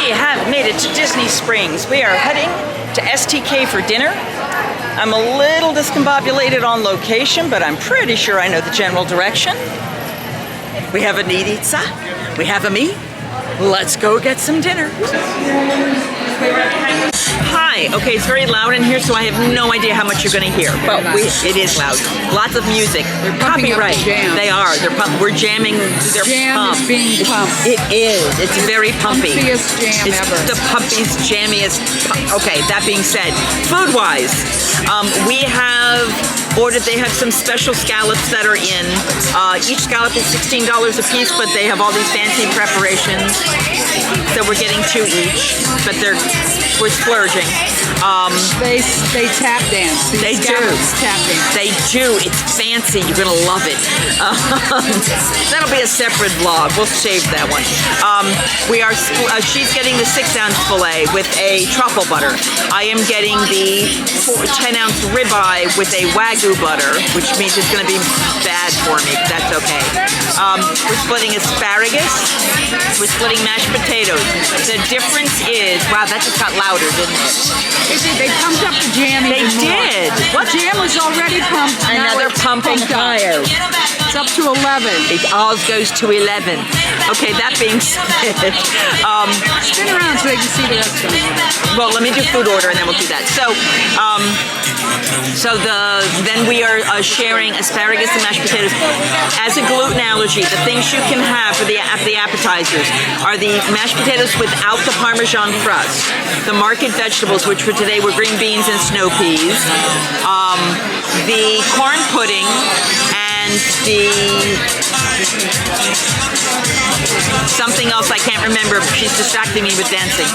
We have made it to Disney Springs. We are heading to STK for dinner. I'm a little discombobulated on location, but I'm pretty sure I know the general direction. We have a Denisa. We have a me. Let's go get some dinner. Hi. Okay, it's very loud in here, so I have no idea how much you're going to hear. But it is loud. Lots of music. They're copyright. They are. We're jamming. They're jam pumped. is being pumped. It is. It's very pumpy. Pumpiest jam it's ever. The pumpiest, jammiest. Okay, that being said, food-wise, we have ordered. They have some special scallops that are in. Each scallop is $16 a piece, but they have all these fancy preparations. So we're getting 2 each, but we're splurging. They tap dance. These They do. Tap dance. They do. It's fancy. You're gonna love it. That'll be a separate vlog. We'll save that one. She's getting the 6-ounce fillet with a truffle butter. I am getting the 10-ounce ribeye with a wagyu butter, which means it's gonna be bad for me. But that's okay. We're splitting asparagus. We're splitting mashed potatoes. The difference is, wow, that just got louder, didn't it? They pumped up the jam even more. They did. What? The jam was already pumped. And now they're pumping higher. It's up to 11. Ours goes to 11. Okay, that being said, spin around so they can see the rest of it. well, let me do food order and then we'll do that. Then we are sharing asparagus and mashed potatoes. As a gluten allergy, the things you can have for the appetizers are the mashed potatoes without the Parmesan crust, the market vegetables, which for today were green beans and snow peas, the corn pudding, and the something else I can't remember. She's distracting me with dancing.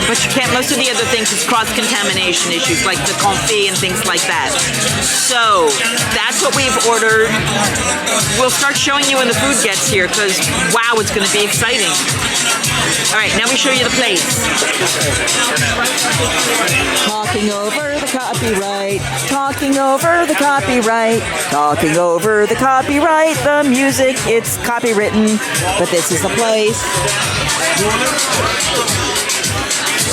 But you can't. Most of the other things is cross-contamination issues like the confit and things like that. So that's what we've ordered. We'll start showing you when the food gets here because wow, it's going to be exciting. All right, now we show you the plates. Talking over the copyright. Talking over the copyright. Talking over the copyright. The music, it's copywritten, but this is the place.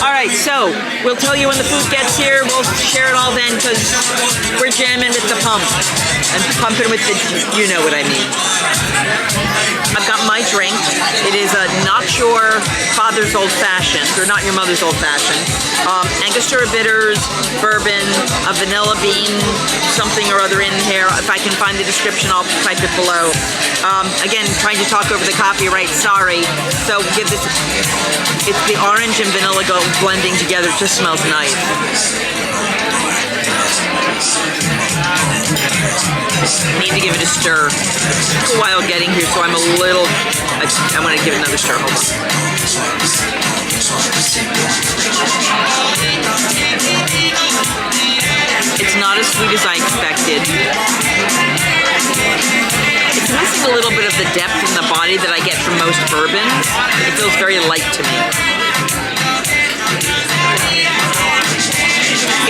All right, so we'll tell you when the food gets here. We'll share it all then because we're jamming with the pump and pumping with the, you know what I mean. I've got my drink. It is a not your father's old fashioned, or not your mother's old fashioned. Angostura bitters, bourbon, a vanilla bean, something or other in here. If I can find the description, I'll type it below. Again, trying to talk over the copyright, sorry. So give this, it's the orange and vanilla blending together. It just smells nice. Need to give it a stir. It took a while getting here, so I'm a little, I want to give it another stir. Hold on. It's not as sweet as I expected. It's missing a little bit of the depth in the body that I get from most bourbons. It feels very light to me.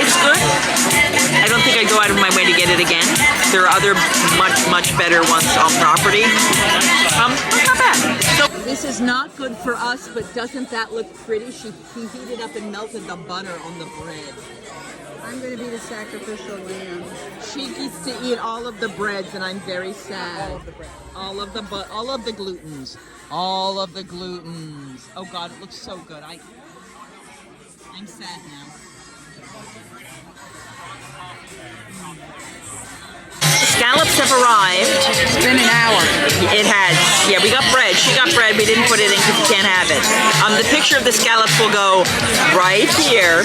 It's good. I don't think I'd go out of my way to get it again. There are other much better ones on property. Not bad. So this is not good for us, but doesn't that look pretty? He heated up and melted the butter on the bread. I'm going to be the sacrificial lamb. She gets to eat all of the breads, and I'm very sad. All of the glutens. All of the glutens. Oh God, it looks so good. I'm sad now. Scallops have arrived. It's been an hour. It has. Yeah, we got bread. She got bread. We didn't put it in because you can't have it. The picture of the scallops will go right here.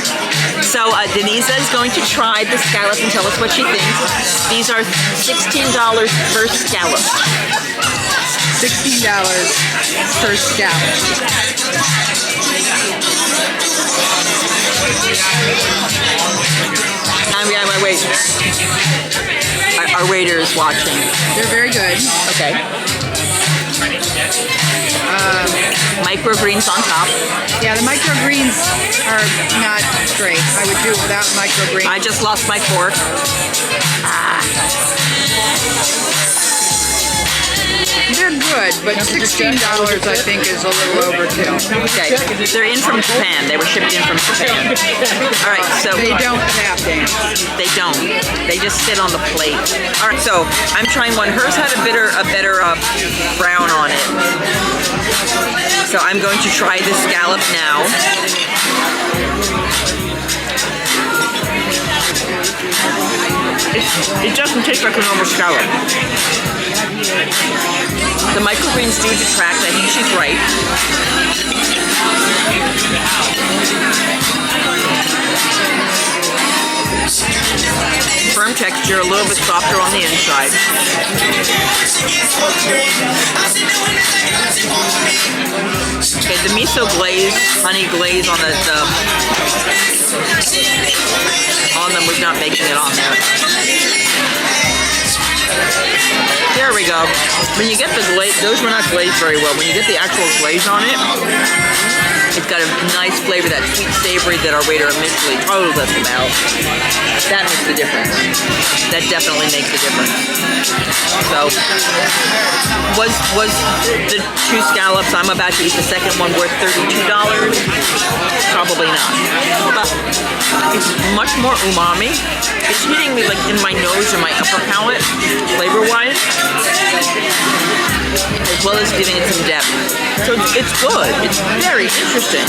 So Denisa is going to try the scallop and tell us what she thinks. These are $16 per scallop. $16 per scallop. Wait. Our waiter is watching. They're very good. Okay. Microgreens on top. Yeah, the microgreens are not great. I would do it without microgreens. I just lost my fork. They're good, but $16 I think is a little overkill. Okay, they're in from Japan. They were shipped in from Japan. All right, so They don't tap dance. they don't. They just sit on the plate. All right, so I'm trying one. Hers had a better brown on it. So I'm going to try the scallop now. It doesn't taste like a normal scallop. The microgreens do detract. I think she's right. Firm texture, a little bit softer on the inside. Okay, the miso glaze, honey glaze on on them was not making it on there. There we go. When you get the glaze, those were not glazed very well. When you get the actual glaze on it, it's got a nice flavor, that sweet savory that our waiter initially told us about. That makes the difference. That definitely makes the difference. So, was the 2 scallops I'm about to eat the second one worth $32? Probably not. But it's much more umami. It's hitting me like in my nose or my upper palate, flavor-wise, as well as giving it some depth. So it's good. It's very interesting.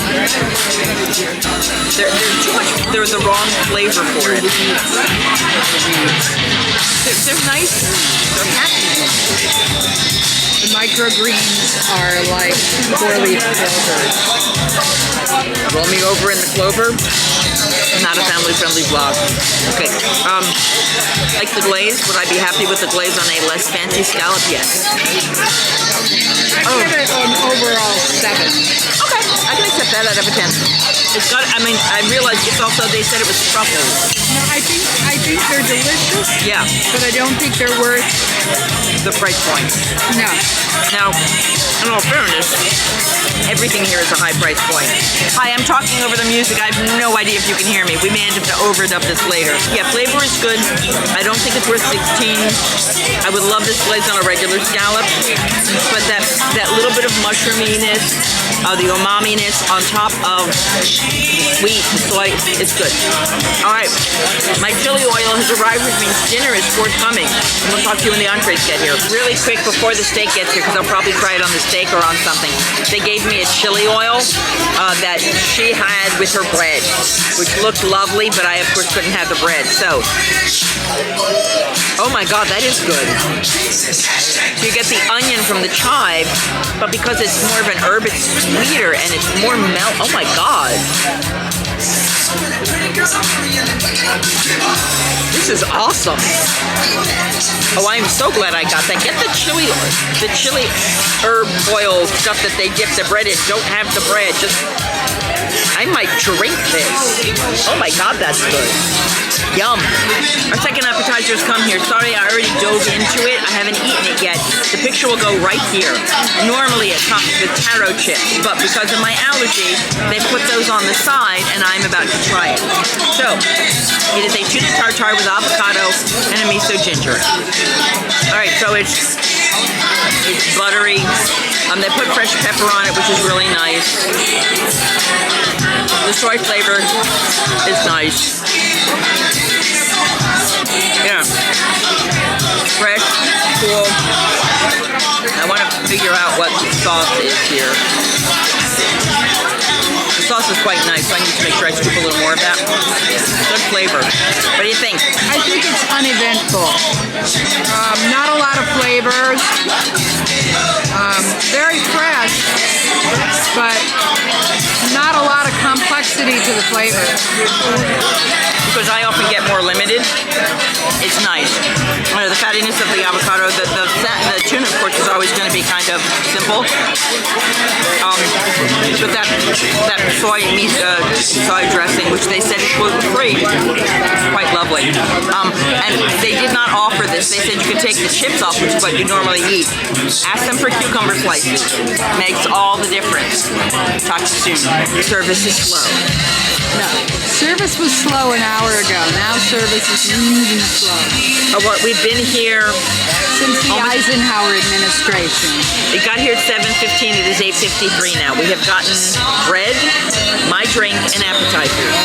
There's the wrong flavor for it. They're nice. They're happy. The microgreens are like 4-leaf clovers. Roll me over in the clover. Not a family-friendly vlog. Okay. Like the glaze, would I be happy with the glaze on a less fancy scallop? Yes. I give it an overall 7. Okay, I can accept that out of a 10. It's got. I mean, I realized it's also. They said it was truffles. No, I think they're delicious. Yeah. But I don't think they're worth The price point. no. Now, in all fairness, everything here is a high price point. Hi, I'm talking over the music. I have no idea if you can hear me. We may end up to overdub this later. Yeah, flavor is good. I don't think it's worth 16. I would love this glaze on a regular scallop, but that little bit of mushroominess, the umami-ness on top of the sweet, the soy, it's good. All right, my chili oil has arrived, which means dinner is forthcoming. And we'll talk to you when the entrees get here. Really quick before the steak gets here, because I'll probably try it on the steak or on something. They gave me a chili oil that she had with her bread, which looked lovely, but I, of course, couldn't have the bread. So, oh my God, that is good. So you get the onion from the chive, but because it's more of an herb, it's sweeter and it's more melt. Oh my God. This is awesome. Oh, I'm so glad I got that. Get the chili herb oil stuff that they dip the bread in. Don't have the bread. Just, I might drink this. Oh my God, that's good. Yum. Our second appetizers come here. Sorry, I already dove into it. I haven't eaten it yet. The picture will go right here. Normally it comes with taro chips, but because of my allergy, they put those on the side, and I'm about to try it. So, it is a tuna tartare with avocado and a miso ginger. All right, so it's buttery. They put fresh pepper on it, which is really nice. The soy flavor is nice. Yeah. Fresh, cool. I want to figure out what the sauce is here. The sauce is quite nice, so I need to make sure I scoop a little more of that. Good flavor. What do you think? I think it's uneventful. Not a lot of flavors. Very fresh, but not a lot of complexity to the flavor. Because I often get more limited, it's nice. The fattiness of the avocado, the tuna, of course, is always going to be kind of simple. But that soy dressing, which they said is gluten-free, quite lovely. And they did not offer this. They said you could take the chips off, which is what you normally eat. Ask them for cucumber slices. Makes all the difference. Talk to you soon. Service is slow. No. Service was slow an hour hour ago. Now service is really slow. What we've been here Since the Eisenhower administration. It got here at 7:15. It is 8:53 now. We have gotten bread, my drink, and appetizers.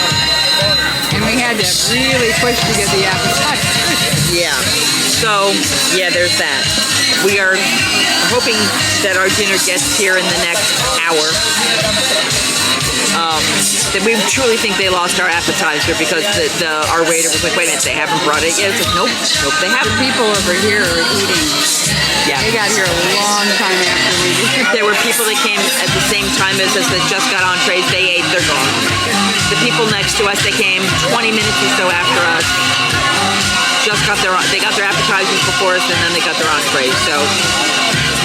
And we had to really push to get the appetizers. Yeah. So, yeah, there's that. We are hoping that our dinner gets here in the next hour. That we truly think they lost our appetizer because our waiter was like, wait a minute, they haven't brought it yet. It's like, nope, they haven't. People over here are eating. Yeah. They got here a long time after we did. There were people that came at the same time as us that just got entrees. They ate, they're gone. The people next to us, they came 20 minutes or so after us. They got their appetizers before us, and then they got their entrees. So,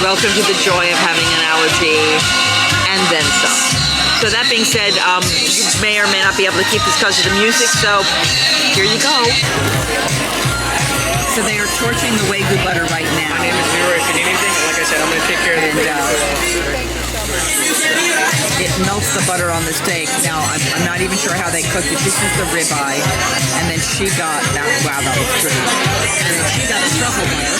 welcome to the joy of having an allergy, and then some. So that being said, you may or may not be able to keep this because of the music. So, here you go. So they are torching the Wagyu butter right now. My name is Leroy. If you need anything, like I said, I'm going to take care of the It melts the butter on the steak. Now, I'm not even sure how they cooked it. This is the ribeye. And then she got that. Wow, that looks pretty. And then she got the truffle butter.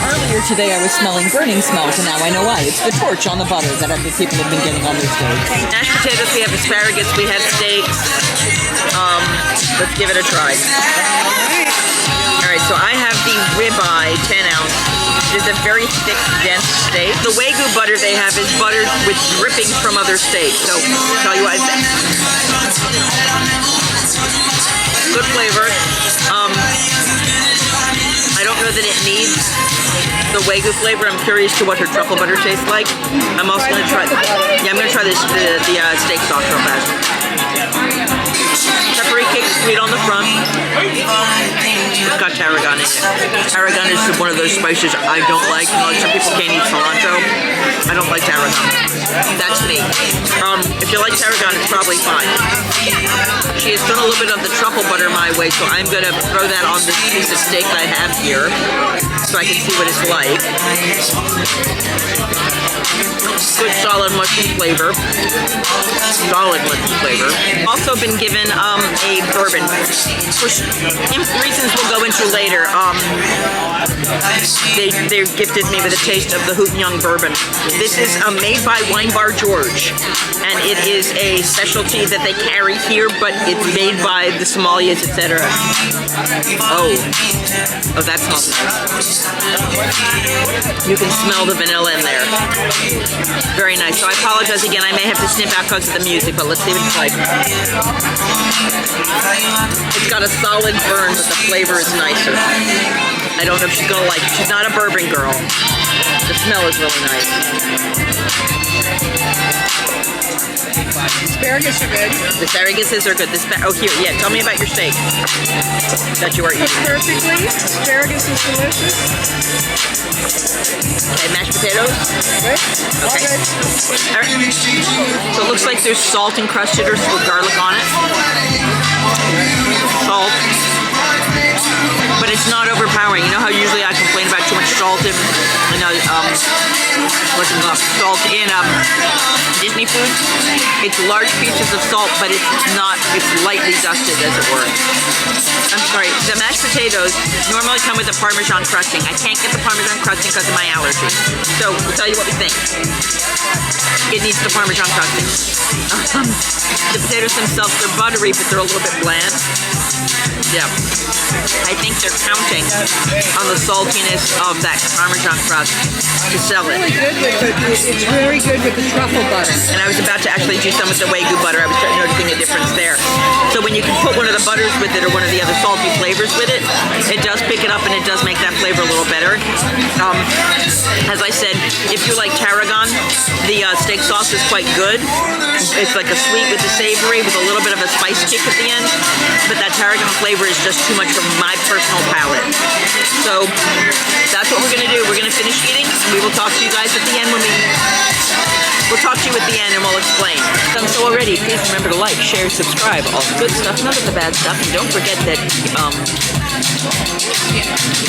Earlier today I was smelling burning smells, and now I know why. It's the torch on the butter that other people have been getting on their steaks. Mashed potatoes, we have asparagus, we have steaks. Let's give it a try. Alright, so I have the ribeye, 10 ounce. It is a very thick, dense steak. The Wagyu butter they have is buttered with drippings from other steaks. So, I'll tell you what, good flavor. I don't know that it needs the Wagyu flavor. I'm curious to what her truffle butter tastes like. I'm also going to try. Yeah, I'm going to try this the steak sauce real fast. Peppery kick, sweet on the front. It's got tarragon in it. Tarragon is one of those spices I don't like. You know, some people can't eat cilantro. I don't like tarragon. That's me. If you like tarragon, it's probably fine. She has done a little bit of the truffle butter my way, so I'm going to throw that on this piece of steak I have here so I can see what it's like. Good solid mushroom flavor. Solid mushroom flavor. Also been given a bourbon. For reasons we'll go into later, they gifted me with a taste of the Hoot Young bourbon. This is made by Wine Bar George, and it is a specialty that they carry here, but it's made by the Somalias, etc. Oh, that smells nice. You can smell the vanilla in there. Very nice. So I apologize again. I may have to snip out because of the music, but let's see what it's like. It's got a solid burn, but the flavor is nicer. I don't know if she's going to like it. She's not a bourbon girl. The smell is really nice. Asparagus are good. The asparaguses are good. Here, yeah. Tell me about your steak that you are eating. Perfectly. Asparagus is delicious. Okay, mashed potatoes. Good. Okay. All right. So it looks like there's salt encrusted or with garlic on it. Salt. But it's not overpowering. You know how usually I complain about too much salt in, salt in Disney food? It's large pieces of salt, but it's lightly dusted, as it were. I'm sorry, the mashed potatoes normally come with a Parmesan crusting. I can't get the Parmesan crusting because of my allergy. So, we'll tell you what we think. It needs the Parmesan crusting. The potatoes themselves, they're buttery, but they're a little bit bland. Yeah. I think they're counting on the saltiness of that Parmesan crust to sell it. It's very good with the truffle butter. And I was about to actually do some with the Wagyu butter. I was noticing a difference there. So when you can put one of the butters with it or one of the other salty flavors with it, it does pick it up and it does make that flavor a little better. As I said, if you like tarragon, the steak sauce is quite good. It's like a sweet with the savory with a little bit of a spice kick at the end. But that tarragon flavor is just too much for my personal palate. So that's what we're going to do. We're going to finish eating. We will talk to you guys at the end when we eat. We'll talk to you at the end and we'll explain. Done so already, please remember to like, share, subscribe, all the good stuff, none of the bad stuff, and don't forget that,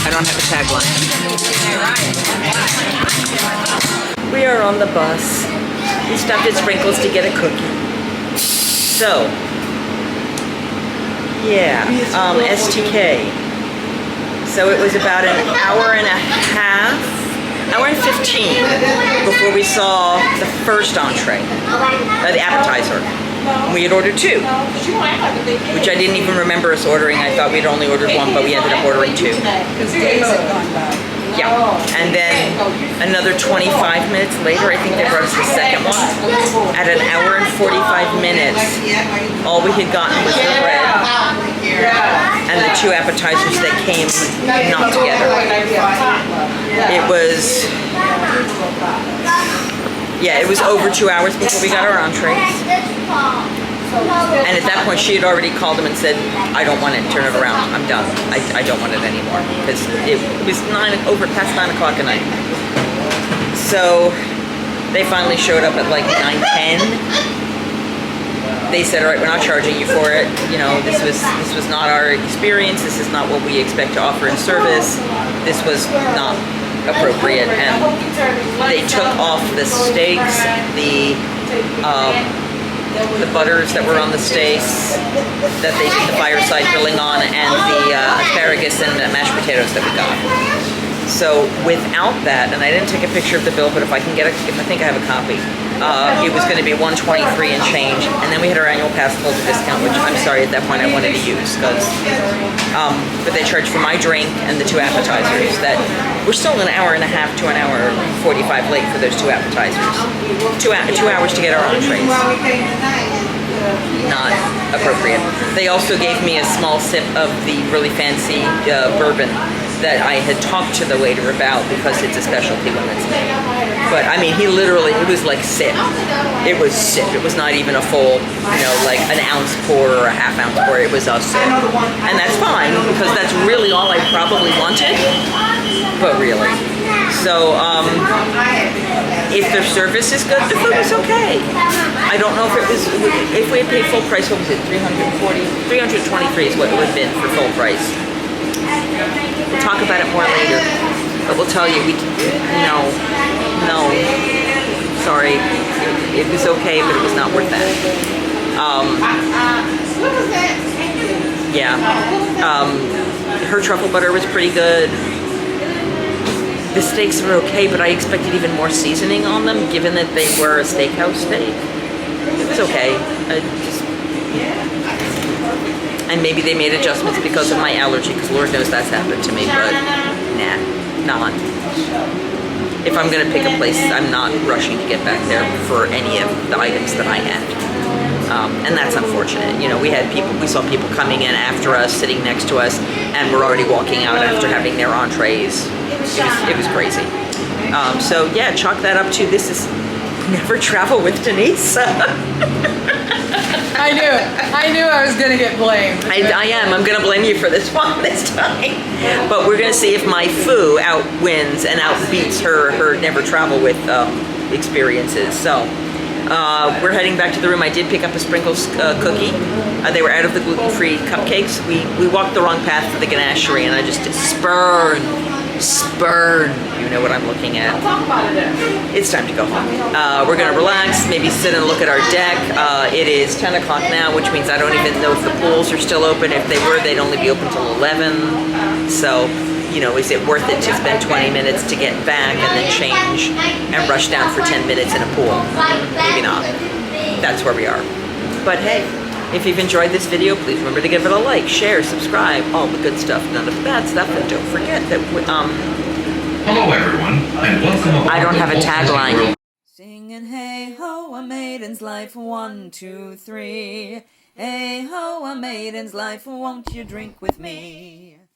I don't have a tagline. We are on the bus. We stopped at Sprinkles to get a cookie. So, yeah, STK. So it was about an hour and a half, hour and 15 before we saw the first entree, the appetizer. We had ordered 2, which I didn't even remember us ordering. I thought we'd only ordered 1, but we ended up ordering 2. Yeah, and then another 25 minutes later, I think they brought us the second one. At an hour and 45 minutes, all we had gotten was the bread and the 2 appetizers that came not together. It was, yeah, it was over 2 hours before we got our entrees. And at that point, she had already called him and said, I don't want it, turn it around, I'm done. I don't want it anymore. Because it was past 9 o'clock at night. So they finally showed up at like 9:10. They said, all right, we're not charging you for it. You know, this was not our experience. This is not what we expect to offer in service. This was not appropriate. And they took off the steaks, the butters that were on the steaks that they did the fireside grilling on, and the asparagus and mashed potatoes that we got. So without that, and I didn't take a picture of the bill, but if I think I have a copy, it was going to be $123 and change, and then we had our annual pass holder discount, which I'm sorry at that point I wanted to use, because but they charged for my drink and the 2 appetizers. That we're still an hour and a half to an hour 45 late for those 2 appetizers. 2 hours to get our entrees. Not appropriate. They also gave me a small sip of the really fancy bourbon that I had talked to the waiter about because it's a specialty when it's made. But I mean, he literally, it was like sip. It was sip. It was not even a full, you know, like an ounce pour or a half ounce pour. It was a sip. And that's fine because that's really all I probably wanted. But really. So, if their service is good, the food is okay. I don't know if we had paid full price, what was it, $323 is what it would have been for full price. We'll talk about it more later, but we'll tell you, no, sorry, it was okay, but it was not worth that. Yeah, her truffle butter was pretty good. The steaks were okay, but I expected even more seasoning on them, given that they were a steakhouse steak. It was okay. And maybe they made adjustments because of my allergy, because Lord knows that's happened to me, but nah, not. If I'm gonna pick a place, I'm not rushing to get back there for any of the items that I had. And that's unfortunate. You know, we saw people coming in after us, sitting next to us, and we're already walking out after having their entrees. It was crazy. So yeah, chalk that up to this is never travel with Denisa. I knew I was gonna get blamed. I am. I'm gonna blame you for this one this time. But we're gonna see if my foo outwins and outbeats her never travel with experiences. So we're heading back to the room. I did pick up a Sprinkles cookie. They were out of the gluten-free cupcakes. We walked the wrong path for the ganachery, and I just spurn. You know what I'm looking at. It's time to go home. We're gonna relax, maybe sit and look at our deck. It is 10 o'clock now, which means I don't even know if the pools are still open. If they were, they'd only be open till 11. So, you know, is it worth it to spend 20 minutes to get back and then change and rush down for 10 minutes in a pool? Maybe not. That's where we are. But hey, if you've enjoyed this video, please remember to give it a like, share, subscribe, all the good stuff, none of the bad stuff, and don't forget that, Hello everyone, and welcome aboard. I don't have a tagline. Singing hey ho, a maiden's life, 1, 2, 3. Hey ho, a maiden's life, won't you drink with me?